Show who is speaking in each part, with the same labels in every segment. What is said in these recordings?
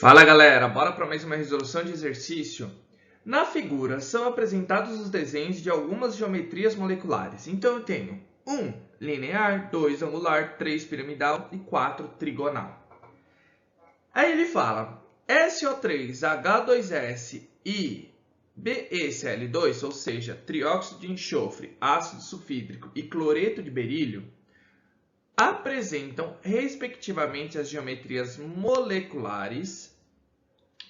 Speaker 1: Fala galera, bora para mais uma resolução de exercício? Na figura são apresentados os desenhos de algumas geometrias moleculares. Então eu tenho 1 linear, 2 angular, 3 piramidal e 4 trigonal. Aí ele fala SO3H2S e BeCl2, ou seja, trióxido de enxofre, ácido sulfídrico e cloreto de berílio, apresentam respectivamente as geometrias moleculares.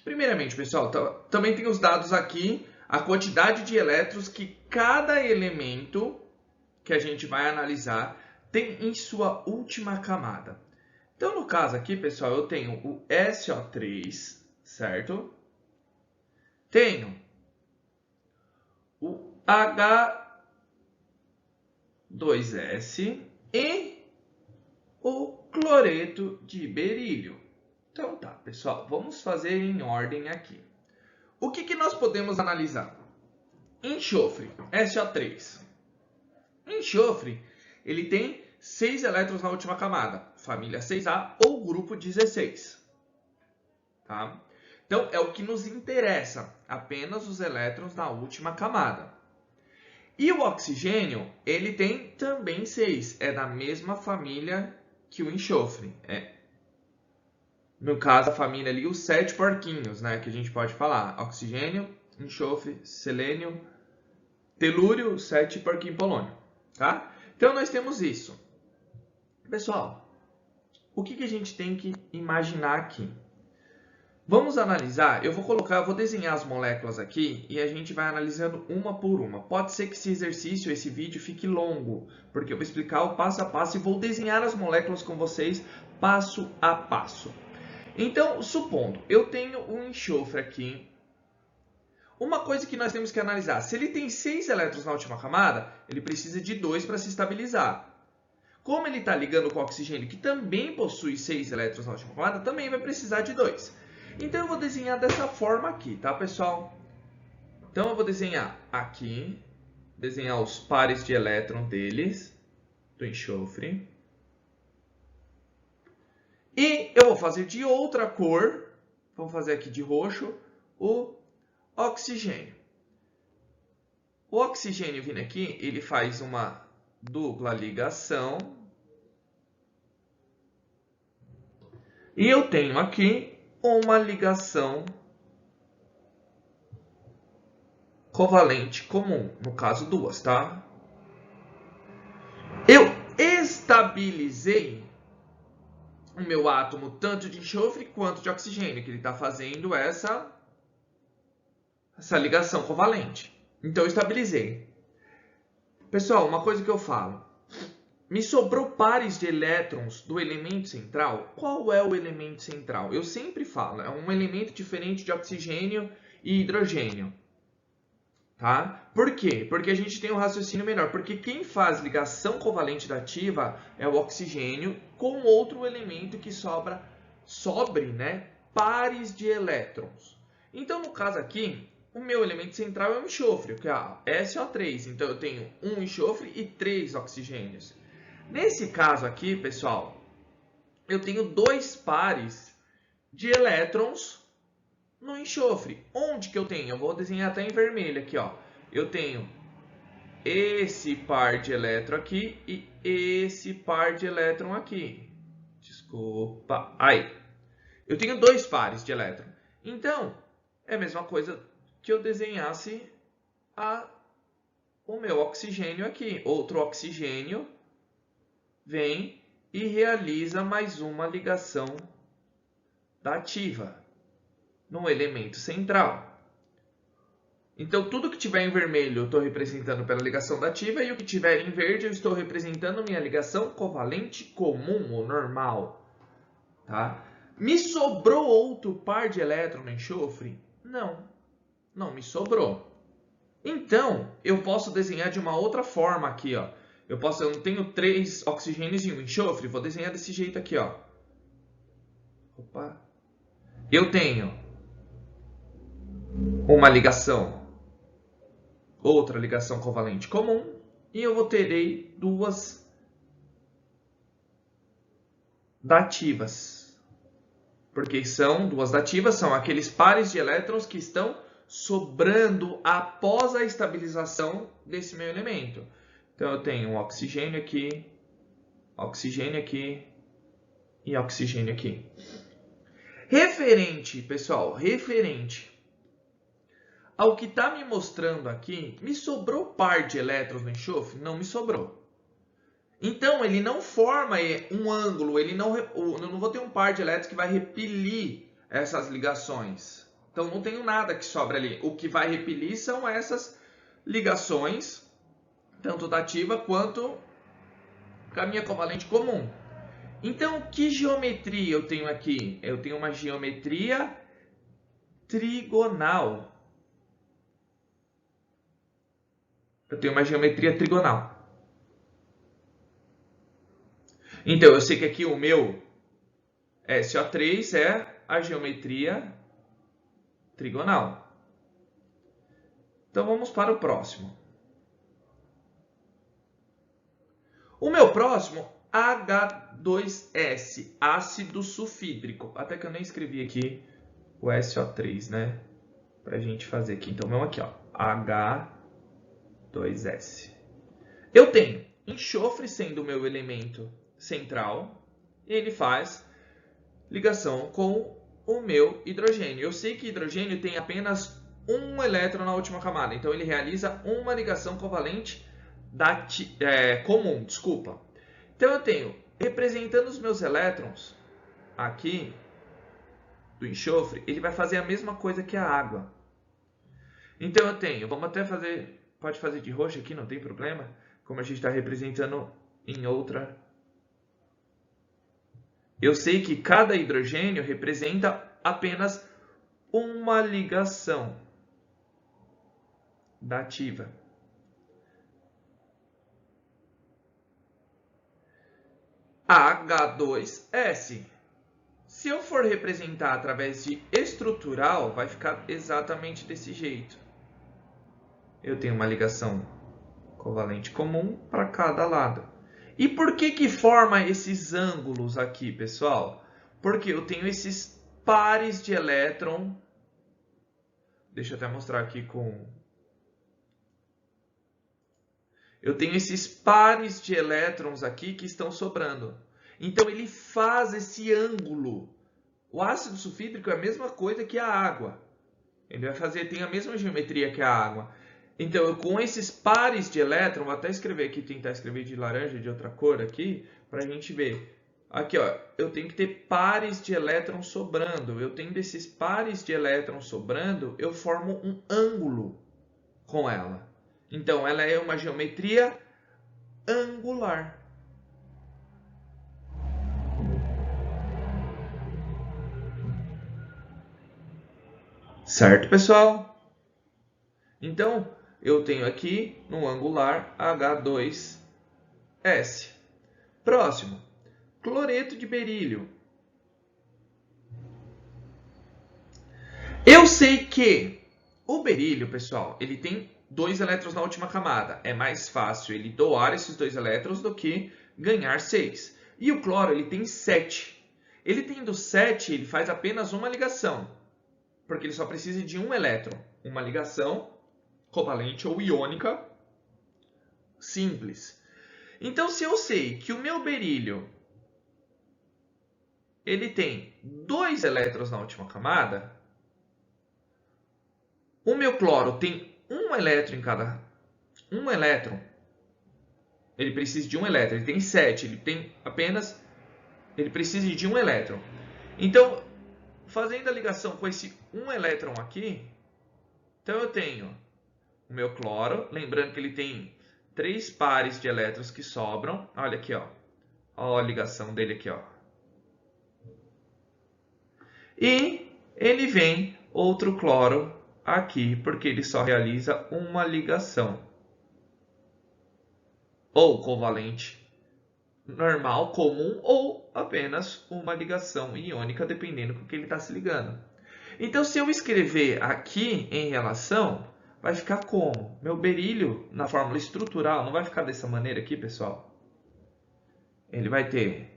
Speaker 1: Primeiramente, pessoal, também tem os dados aqui, a quantidade de elétrons que cada elemento que a gente vai analisar tem em sua última camada. Então, no caso aqui, pessoal, eu tenho o SO3, certo? Tenho o H2S e o cloreto de berílio. Então tá, pessoal, vamos fazer em ordem aqui. O que nós podemos analisar? Enxofre, SO3. Enxofre, ele tem 6 elétrons na última camada, família 6A ou grupo 16. Tá? Então, é o que nos interessa, apenas os elétrons na última camada. E o oxigênio, ele tem também 6, é da mesma família que o enxofre. No caso, a família ali, os 7 porquinhos, né? Que a gente pode falar. Oxigênio, enxofre, selênio, telúrio, 7 porquinho polônio. Tá? Então, nós temos isso. Pessoal, o que a gente tem que imaginar aqui? Vamos analisar, eu vou desenhar as moléculas aqui e a gente vai analisando uma por uma. Pode ser que esse exercício, esse vídeo fique longo, porque eu vou explicar o passo a passo e vou desenhar as moléculas com vocês passo a passo. Então, supondo, eu tenho um enxofre aqui. Uma coisa que nós temos que analisar, se ele tem 6 elétrons na última camada, ele precisa de 2 para se estabilizar. Como ele está ligando com o oxigênio, que também possui 6 elétrons na última camada, também vai precisar de 2. Então, eu vou desenhar dessa forma aqui, tá, pessoal? Então, eu vou desenhar aqui, desenhar os pares de elétron deles, do enxofre. E eu vou fazer de outra cor, vamos fazer aqui de roxo, o oxigênio. O oxigênio vindo aqui, ele faz uma dupla ligação. E eu tenho aqui uma ligação covalente comum, no caso 2, tá? Eu estabilizei o meu átomo tanto de enxofre quanto de oxigênio, que ele está fazendo essa ligação covalente. Então, eu estabilizei. Pessoal, uma coisa que eu falo. Me sobrou pares de elétrons do elemento central. Qual é o elemento central? Eu sempre falo, é um elemento diferente de oxigênio e hidrogênio. Tá? Por quê? Porque a gente tem um raciocínio melhor. Porque quem faz ligação covalente dativa é o oxigênio com outro elemento que sobre, né, pares de elétrons. Então, no caso aqui, o meu elemento central é o enxofre, que é SO3. Então, eu tenho um enxofre e 3 oxigênios. Nesse caso aqui, pessoal, eu tenho 2 pares de elétrons no enxofre. Onde que eu tenho? Eu vou desenhar até em vermelho aqui, ó. Eu tenho esse par de elétron aqui e esse par de elétron aqui. Desculpa. Aí. Eu tenho 2 pares de elétron. Então, é a mesma coisa que eu desenhasse o meu oxigênio aqui. Outro oxigênio vem e realiza mais uma ligação dativa no elemento central. Então, tudo que tiver em vermelho eu estou representando pela ligação dativa e o que tiver em verde eu estou representando minha ligação covalente comum ou normal. Tá? Me sobrou outro par de elétrons no enxofre? Não, não me sobrou. Então, eu posso desenhar de uma outra forma aqui, ó. Eu não tenho 3 oxigênios e um enxofre, vou desenhar desse jeito aqui, ó. Opa. Eu tenho uma ligação, outra ligação covalente comum, e eu terei 2 dativas. Porque são duas dativas, são aqueles pares de elétrons que estão sobrando após a estabilização desse meu elemento. Então eu tenho um oxigênio aqui e oxigênio aqui. Referente, pessoal, referente ao que está me mostrando aqui, me sobrou par de elétrons no enxofre? Não me sobrou. Então, ele não forma um ângulo, eu não vou ter um par de elétrons que vai repelir essas ligações. Então, não tenho nada que sobra ali. O que vai repelir são essas ligações, tanto dativa quanto caminho covalente comum. Então, que geometria eu tenho aqui? Eu tenho uma geometria trigonal. Então, eu sei que aqui o meu SO3 é a geometria trigonal. Então, vamos para o próximo. O meu próximo, H2S, ácido sulfídrico. Até que eu nem escrevi aqui o SO3, né? Pra gente fazer aqui. Então, vamos aqui, ó. H2S. Eu tenho enxofre sendo o meu elemento central. E ele faz ligação com o meu hidrogênio. Eu sei que hidrogênio tem apenas um elétron na última camada. Então, ele realiza uma ligação covalente comum, desculpa. Então, eu tenho, representando os meus elétrons aqui do enxofre, ele vai fazer a mesma coisa que a água. Então, eu tenho, vamos até fazer, pode fazer de roxo aqui, não tem problema, como a gente está representando em outra. Eu sei que cada hidrogênio representa apenas uma ligação dativa. H2S. Se eu for representar através de estrutural, vai ficar exatamente desse jeito. Eu tenho uma ligação covalente comum para cada lado. E por que forma esses ângulos aqui, pessoal? Porque eu tenho esses pares de elétron. Deixa eu até mostrar aqui com... Eu tenho esses pares de elétrons aqui que estão sobrando. Então, ele faz esse ângulo. O ácido sulfídrico é a mesma coisa que a água. Ele vai fazer, tem a mesma geometria que a água. Então, com esses pares de elétrons, vou até escrever aqui, tentar escrever de laranja, de outra cor aqui, para a gente ver. Aqui, ó, eu tenho que ter pares de elétrons sobrando. Eu tendo esses pares de elétrons sobrando, eu formo um ângulo com ela. Então, ela é uma geometria angular. Certo, pessoal? Então, eu tenho aqui no angular H2S. Próximo, cloreto de berílio. Eu sei que o berílio, pessoal, ele tem 2 elétrons na última camada. É mais fácil ele doar esses 2 elétrons do que ganhar 6. E o cloro, ele tem 7. Ele tendo 7, ele faz apenas uma ligação. Porque ele só precisa de um elétron. Uma ligação covalente ou iônica simples. Então, se eu sei que o meu berílio ele tem 2 elétrons na última camada, o meu cloro tem um elétron em cada... Um elétron. Ele precisa de um elétron. Ele tem 7. Ele tem apenas... Ele precisa de um elétron. Então, fazendo a ligação com esse um elétron aqui, então eu tenho o meu cloro. Lembrando que ele tem 3 pares de elétrons que sobram. Olha aqui, ó. Olha a ligação dele aqui, ó. E ele vem outro cloro aqui, porque ele só realiza uma ligação. Ou covalente normal, comum, ou apenas uma ligação iônica, dependendo com o que ele está se ligando. Então, se eu escrever aqui em relação, vai ficar como? Meu berílio, na fórmula estrutural, não vai ficar dessa maneira aqui, pessoal? Ele vai ter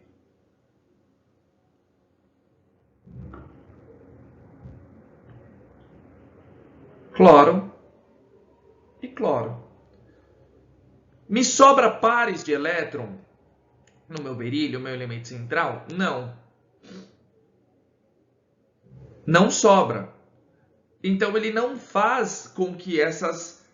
Speaker 1: cloro e cloro. Me sobra pares de elétron no meu berílio, meu elemento central? Não. Não sobra. Então ele não faz com que essas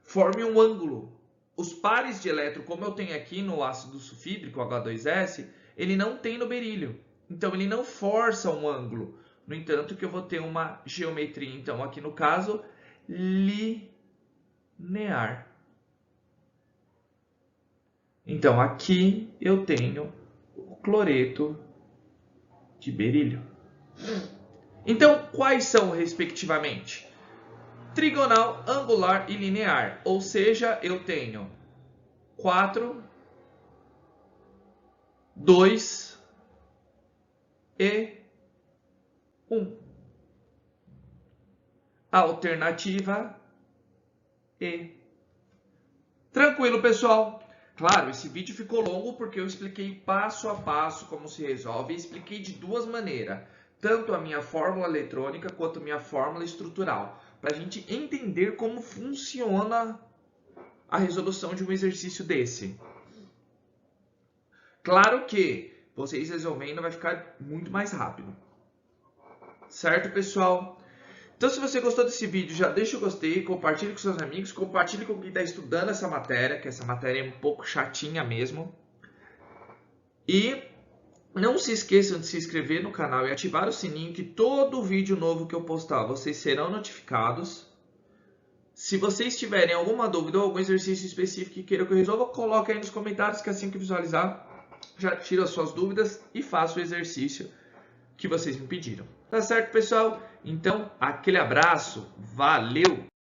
Speaker 1: formem um ângulo. Os pares de elétron, como eu tenho aqui no ácido sulfídrico, H2S, ele não tem no berílio. Então ele não força um ângulo. No entanto, que eu vou ter uma geometria, então aqui no caso, linear. Então aqui eu tenho o cloreto de berílio. Então quais são respectivamente? Trigonal, angular e linear. Ou seja, eu tenho 4, 2 e 1. Alternativa E. Tranquilo, pessoal? Claro, esse vídeo ficou longo porque eu expliquei passo a passo como se resolve e expliquei de duas maneiras. Tanto a minha fórmula eletrônica quanto a minha fórmula estrutural. Para a gente entender como funciona a resolução de um exercício desse. Claro que vocês resolvendo vai ficar muito mais rápido. Certo, pessoal? Então, se você gostou desse vídeo, já deixa o gostei, compartilhe com seus amigos, compartilhe com quem está estudando essa matéria, que essa matéria é um pouco chatinha mesmo. E não se esqueçam de se inscrever no canal e ativar o sininho, que todo vídeo novo que eu postar, vocês serão notificados. Se vocês tiverem alguma dúvida ou algum exercício específico que queiram que eu resolva, coloque aí nos comentários, que assim que visualizar, já tiro as suas dúvidas e faço o exercício que vocês me pediram. Tá certo, pessoal? Então, aquele abraço, valeu!